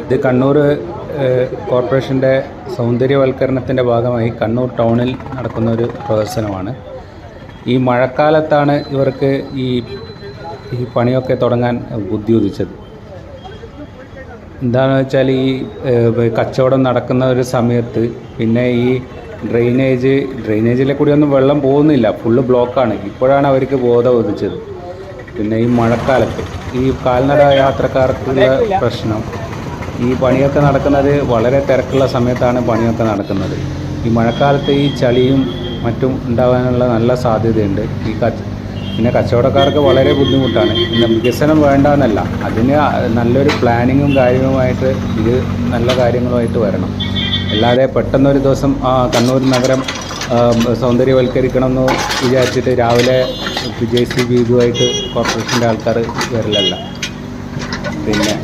ഇത് കണ്ണൂർ കോർപ്പറേഷൻ്റെ സൗന്ദര്യവൽക്കരണത്തിൻ്റെ ഭാഗമായി കണ്ണൂർ ടൗണിൽ നടക്കുന്ന ഒരു പ്രദർശനമാണ്. ഈ മഴക്കാലത്താണ് ഇവർക്ക് ഈ പണിയൊക്കെ തുടങ്ങാൻ ബുദ്ധി ഉദിച്ചത്. എന്താണെന്ന് വെച്ചാൽ ഈ കച്ചവടം നടക്കുന്ന ഒരു സമയത്ത് പിന്നെ ഈ ഡ്രെയിനേജിലെ കൂടി ഒന്നും വെള്ളം പോകുന്നില്ല, ഫുള്ള് ബ്ലോക്കാണ്. ഇപ്പോഴാണ് അവർക്ക് ബോധം ഉദിച്ചത്. പിന്നെ ഈ മഴക്കാലത്ത് ഈ കാൽനട യാത്രക്കാർക്കുള്ള പ്രശ്നം, ഈ പണിയൊക്കെ നടക്കുന്നത് വളരെ തിരക്കുള്ള സമയത്താണ് പണിയൊക്കെ നടക്കുന്നത്. ഈ മഴക്കാലത്ത് ഈ ചളിയും മറ്റും ഉണ്ടാകാനുള്ള നല്ല സാധ്യതയുണ്ട്. പിന്നെ കച്ചവടക്കാർക്ക് വളരെ ബുദ്ധിമുട്ടാണ്. പിന്നെ വികസനം വേണ്ടെന്നല്ല, അതിന് നല്ലൊരു പ്ലാനിങ്ങും കാര്യങ്ങളുമായിട്ട് ഇത് നല്ല കാര്യങ്ങളുമായിട്ട് വരണം. അല്ലാതെ പെട്ടെന്നൊരു ദിവസം കണ്ണൂർ നഗരം സൗന്ദര്യവൽക്കരിക്കണം എന്ന് വിചാരിച്ചിട്ട് രാവിലെ JCB ഇതുമായിട്ട് കോർപ്പറേഷൻ്റെ ആൾക്കാർ വരലല്ല. പിന്നെ